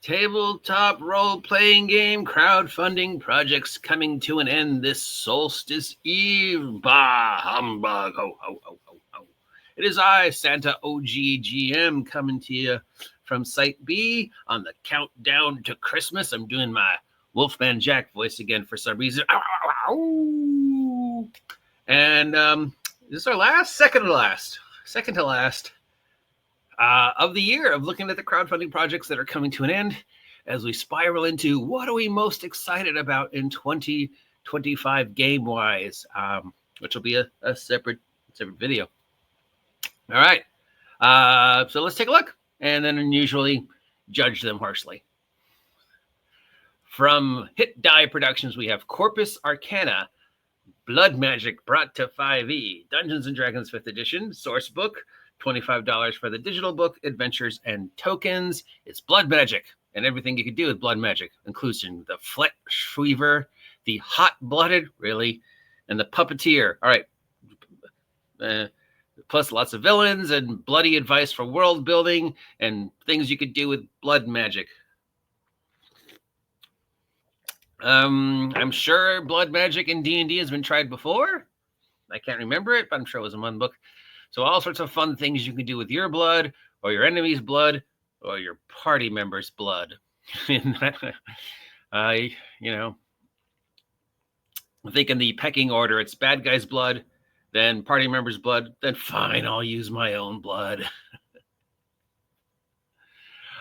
Tabletop role-playing game crowdfunding projects coming to an end this Solstice Eve. Bah, humbug. Ho, ho, ho, ho, ho. It is I, Santa OGGM, coming to you from Site B on the countdown to Christmas. I'm doing my Wolfman Jack voice again for some reason. Ow, ow, ow. And this is our second to last of the year of looking at the crowdfunding projects that are coming to an end as we spiral into what are we most excited about in 2025 game-wise, which will be a separate video. All right, so let's take a look and then usually judge them harshly. From Hit Die Productions, we have Corpus Arcana, Blood Magic brought to 5e, Dungeons & Dragons 5th edition, source book, $25 for the digital book, adventures, and tokens. It's blood magic and everything you can do with blood magic, including the Flesh Weaver, the Hot-Blooded, really, and the Puppeteer. All right. Plus lots of villains and bloody advice for world building and things you could do with blood magic. I'm sure blood magic in D&D has been tried before. I can't remember it, but I'm sure it was in one book. So all sorts of fun things you can do with your blood or your enemy's blood or your party member's blood. I think in the pecking order, it's bad guy's blood, then party member's blood, then fine, I'll use my own blood.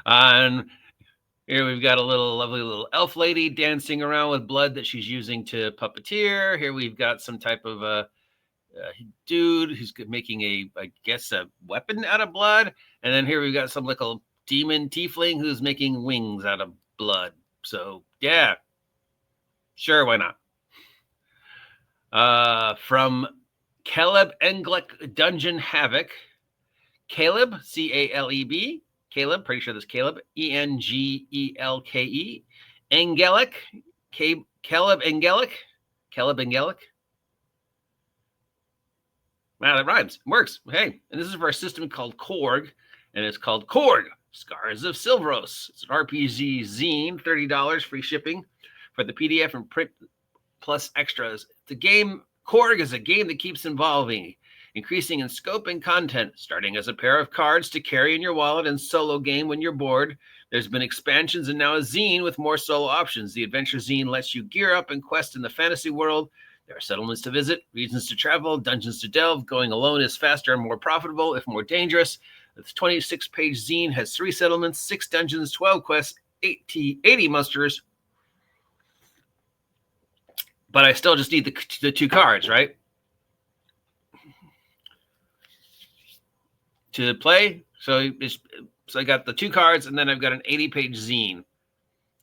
And here we've got a lovely little elf lady dancing around with blood that she's using to puppeteer. Here we've got some type of dude who's making I guess a weapon out of blood. And then here we've got some little demon tiefling who's making wings out of blood. So yeah, sure, why not? From Caleb Englek Dungeon Havoc, Caleb, C-A-L-E-B, Caleb, pretty sure this Caleb, E-N-G-E-L-K-E, Angelic, Caleb Angelic. Wow, that rhymes. Works. Hey, and this is for a system called Korg, and it's called Korg, Scars of Silveros. It's an RPG zine, $30 free shipping for the PDF and print plus extras. The game, Korg, is a game that keeps evolving, increasing in scope and content, starting as a pair of cards to carry in your wallet and solo game when you're bored. There's been expansions and now a zine with more solo options. The adventure zine lets you gear up and quest in the fantasy world. There are settlements to visit, regions to travel, dungeons to delve. Going alone is faster and more profitable, if more dangerous. The 26-page zine has 3 settlements, 6 dungeons, 12 quests, 80 monsters. But I still just need the 2 cards, right? To play. So I got the 2 cards, and then I've got an 80-page zine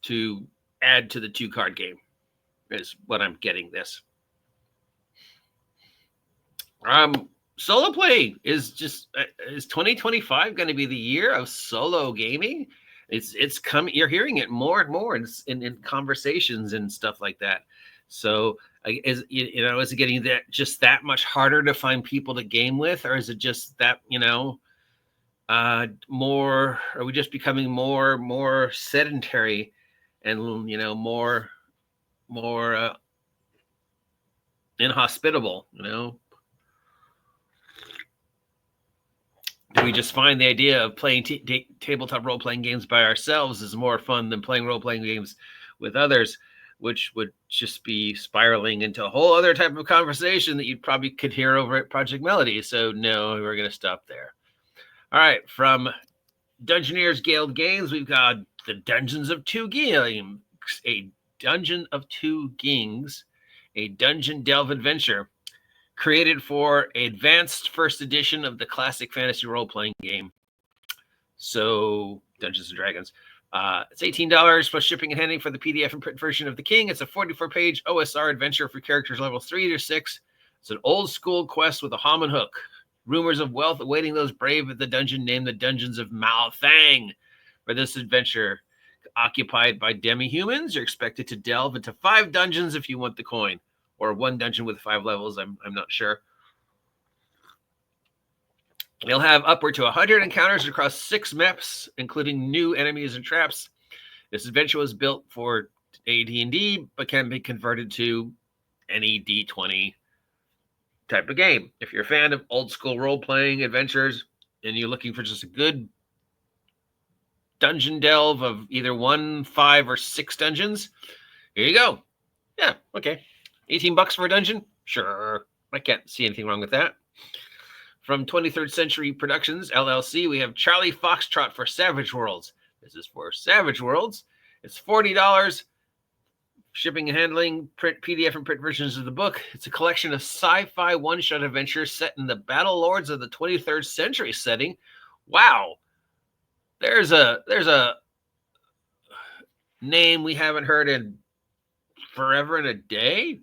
to add to the 2-card game, is what I'm getting this. Solo play is 2025 going to be the year of solo gaming? It's coming. You're hearing it more and more in conversations and stuff like that. So is it getting that much harder to find people to game with, or is it just that more? Are we just becoming more sedentary and more inhospitable? Do we just find the idea of playing tabletop role-playing games by ourselves is more fun than playing role-playing games with others, which would just be spiraling into a whole other type of conversation that you probably could hear over at Project Melody. So no, we're going to stop there. All right, from Dungeoneers Guild Games, we've got the Dungeons of Two Games, a Dungeon of Two Kings, a dungeon delve adventure created for advanced first edition of the classic fantasy role-playing game. So Dungeons & Dragons. It's $18 plus shipping and handling for the PDF and print version of The King. It's a 44-page OSR adventure for characters levels 3 to 6. It's an old-school quest with a hom and hook. Rumors of wealth awaiting those brave at the dungeon named the Dungeons of Malthang. For this adventure, occupied by demi-humans, you're expected to delve into 5 dungeons if you want the coin. Or 1 dungeon with 5 levels, I'm not sure. You'll have upward to 100 encounters across 6 maps, including new enemies and traps. This adventure was built for AD&D, but can be converted to any D20 type of game. If you're a fan of old school role-playing adventures and you're looking for just a good dungeon delve of either 1, 5, or 6 dungeons, here you go. Yeah, okay. $18 for a dungeon? Sure. I can't see anything wrong with that. From 23rd Century Productions, LLC, we have Charlie Foxtrot for Savage Worlds. This is for Savage Worlds. It's $40. Shipping and handling, print PDF and print versions of the book. It's a collection of sci-fi one-shot adventures set in the Battle Lords of the 23rd Century setting. Wow. There's a name we haven't heard in forever and a day.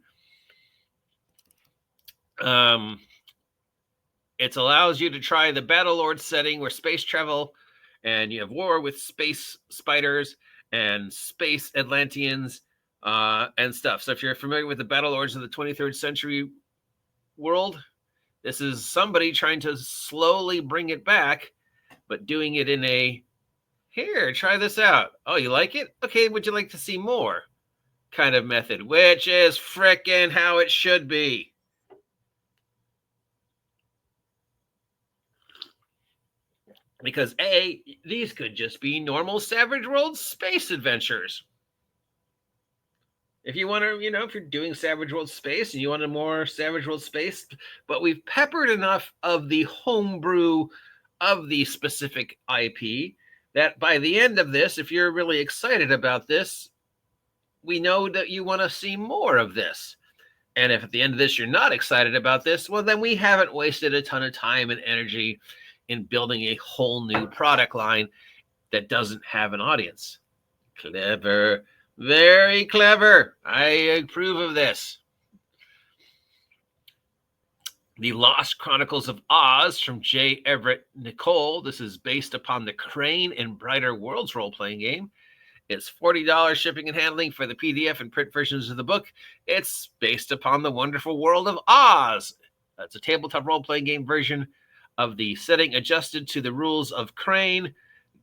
It allows you to try the Battle Lord setting where space travel and you have war with space spiders and space Atlanteans and stuff. So if you're familiar with the Battle Lords of the 23rd Century world, this is somebody trying to slowly bring it back, but doing it in a, here, try this out. Oh, you like it? Okay, would you like to see more kind of method, which is frickin' how it should be. Because A, these could just be normal Savage Worlds space adventures. If you want to, if you're doing Savage World Space and you want a more Savage World Space, but we've peppered enough of the homebrew of the specific IP that by the end of this, if you're really excited about this, we know that you want to see more of this. And if at the end of this you're not excited about this, well, then we haven't wasted a ton of time and energy in building a whole new product line that doesn't have an audience. Clever. Very clever. I approve of this. The Lost Chronicles of Oz from J. Everett Nicole. This is based upon the Crane and Brighter Worlds role-playing game. It's $40 shipping and handling for the PDF and print versions of the book. It's based upon the wonderful world of Oz. It's a tabletop role-playing game version of the setting adjusted to the rules of Crane.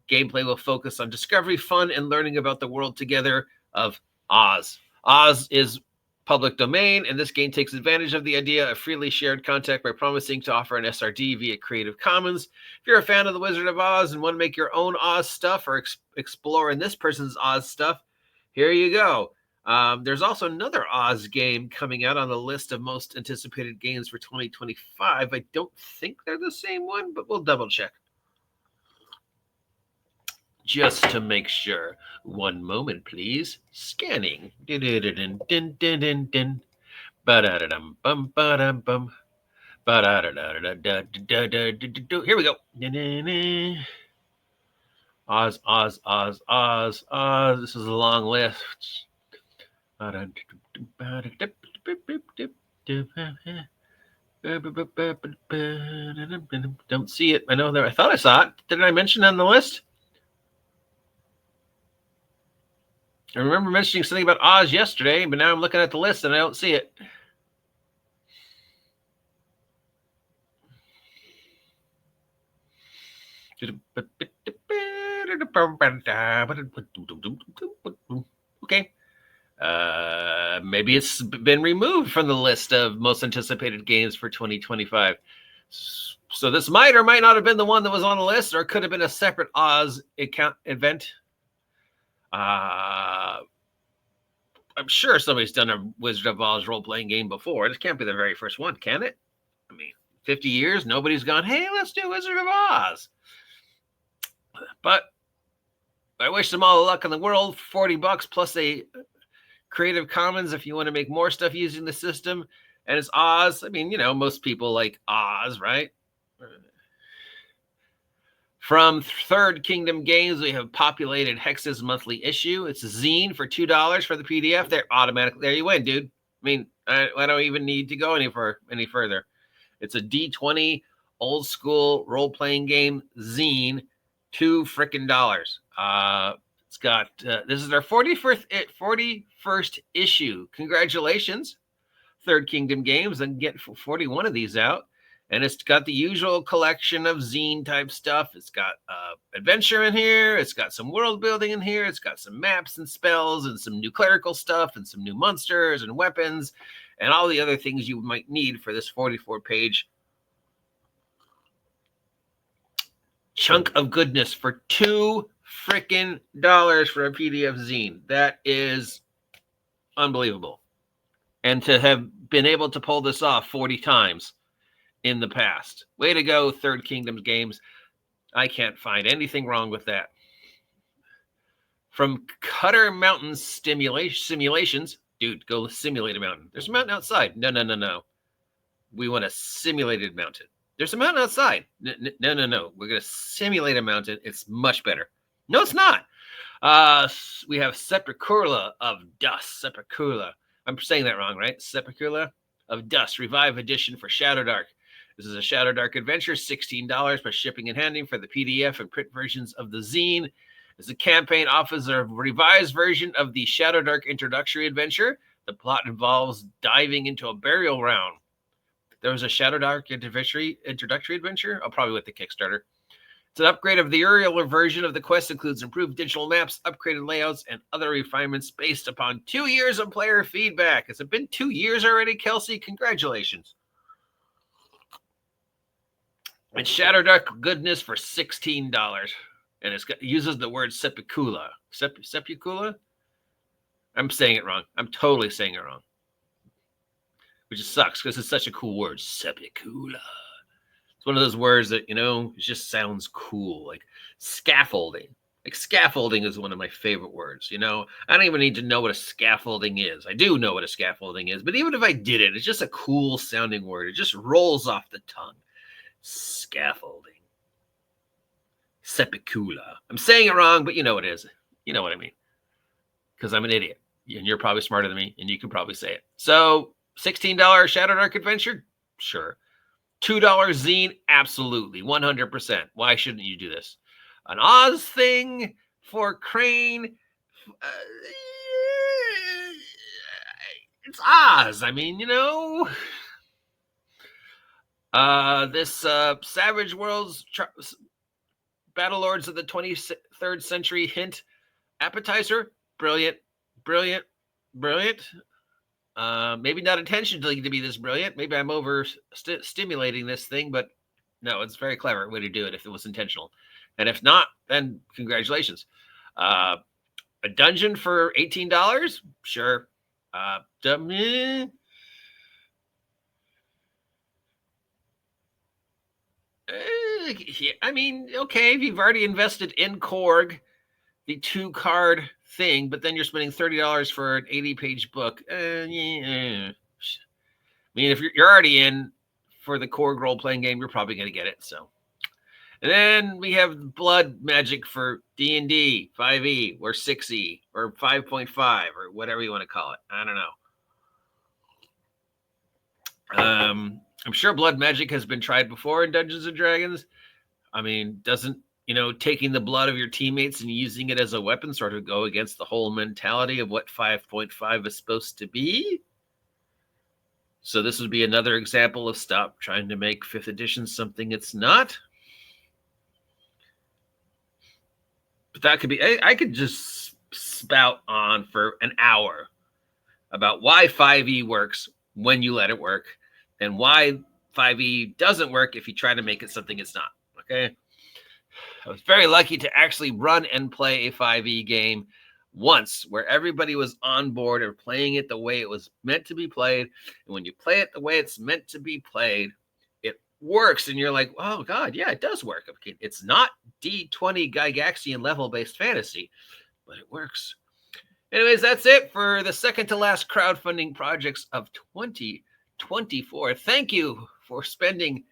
Gameplay will focus on discovery, fun, and learning about the world together of Oz. Oz is public domain, and this game takes advantage of the idea of freely shared content by promising to offer an SRD via Creative Commons. If you're a fan of The Wizard of Oz and want to make your own Oz stuff or explore in this person's Oz stuff, here you go. There's also another Oz game coming out on the list of most anticipated games for 2025. I don't think they're the same one, but we'll double check. Just to make sure. One moment, please. Scanning. Here we go. Oz, Oz, Oz, Oz, Oz. This is a long list. Don't see it. I know there. I thought I saw it. Didn't I mention it on the list? I remember mentioning something about Oz yesterday, but now I'm looking at the list and I don't see it. Okay. Maybe it's been removed from the list of most anticipated games for 2025. So this might or might not have been the one that was on the list, or it could have been a separate Oz event. I'm sure somebody's done a Wizard of Oz role-playing game before. This can't be the very first one, can it? I mean, 50 years, nobody's gone, hey, let's do Wizard of Oz. But I wish them all the luck in the world. $40 plus a Creative Commons if you want to make more stuff using the system. And it's Oz. I mean, most people like Oz, right? From Third Kingdom Games, we have Populated Hex's monthly issue. It's a zine for $2 for the PDF. They're automatically, there you win, dude. I mean, I don't even need to go any further. It's a D20 old school role-playing game zine, $2 frickin' dollars. It's got, this is our 41st issue. Congratulations, Third Kingdom Games, and get 41 of these out. And it's got the usual collection of zine type stuff. It's got adventure in here. It's got some world building in here. It's got some maps and spells and some new clerical stuff and some new monsters and weapons and all the other things you might need for this 44-page chunk of goodness for $2 freaking for a PDF zine. That is unbelievable. And to have been able to pull this off 40 times in the past. Way to go, Third Kingdoms Games. I can't find anything wrong with that. From Cutter Mountain simulations. Dude, go simulate a mountain. There's a mountain outside. No. We want a simulated mountain. There's a mountain outside. No. We're going to simulate a mountain. It's much better. No, it's not. We have Sepulchre of Dust. Sepulchre. I'm saying that wrong, right? Sepulchre of Dust. Revive edition for Shadowdark. This is a Shadowdark adventure. $16 plus shipping and handling for the PDF and print versions of the zine. As the campaign offers a revised version of the Shadowdark introductory adventure. The plot involves diving into a burial ground. There was a Shadowdark introductory adventure. Oh, probably with the Kickstarter. It's an upgrade of the earlier version of the quest, includes improved digital maps, upgraded layouts, and other refinements based upon 2 years of player feedback. Has it been 2 years already, Kelsey? Congratulations. And Shadowdark goodness for $16. And it uses the word sepulchre. Sepulchre? I'm saying it wrong. I'm totally saying it wrong. Which just sucks because it's such a cool word. Sepulchre. It's one of those words that, it just sounds cool. Like scaffolding. Like scaffolding is one of my favorite words. I don't even need to know what a scaffolding is. I do know what a scaffolding is. But even if I didn't, it's just a cool sounding word. It just rolls off the tongue. Scaffolding. Sepulchre. I'm saying it wrong, but you know what it is. You know what I mean. Because I'm an idiot. And you're probably smarter than me, and you can probably say it. So, $16 Shadowdark adventure? Sure. $2 zine? Absolutely. 100%. Why shouldn't you do this? An Oz thing for Crane? It's Oz. I mean, this Savage Worlds Battle Lords of the 23rd Century hint appetizer. Brilliant. Maybe not intentionally to be this brilliant. Maybe I'm over stimulating this thing, but no, it's a very clever way to do it if it was intentional. And if not, then congratulations. A dungeon for $18? Sure. I mean, okay, if you've already invested in Korg, the 2-card thing, but then you're spending $30 for an 80-page book. I mean, if you're already in for the Korg role-playing game, you're probably going to get it. So, and then we have Blood Magic for D&D 5e or 6e or 5.5 or whatever you want to call it. I don't know. I'm sure Blood Magic has been tried before in Dungeons and Dragons. I mean, doesn't, taking the blood of your teammates and using it as a weapon sort of go against the whole mentality of what 5.5 is supposed to be? So this would be another example of stop trying to make 5th edition something it's not. But that could be, I could just spout on for an hour about why 5e works when you let it work and why 5e doesn't work if you try to make it something it's not. Okay. I was very lucky to actually run and play a 5e game once where everybody was on board or playing it the way it was meant to be played. And when you play it the way it's meant to be played, it works. And you're like, oh God, yeah, it does work. Okay, it's not D20 Gygaxian level-based fantasy, but it works. Anyways, that's it for the second to last crowdfunding projects of 2024. Thank you for spending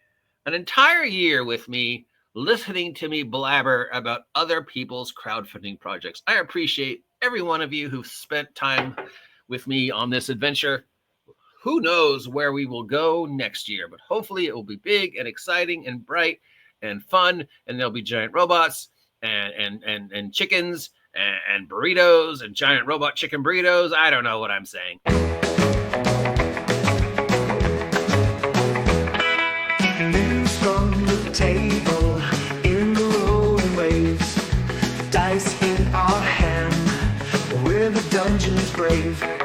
an entire year with me, listening to me blabber about other people's crowdfunding projects. I appreciate every one of you who've spent time with me on this adventure. Who knows where we will go next year, but hopefully it will be big and exciting and bright and fun, and there'll be giant robots and chickens and burritos and giant robot chicken burritos. I don't know what I'm saying. dice in our hand. We're the dungeon's brave.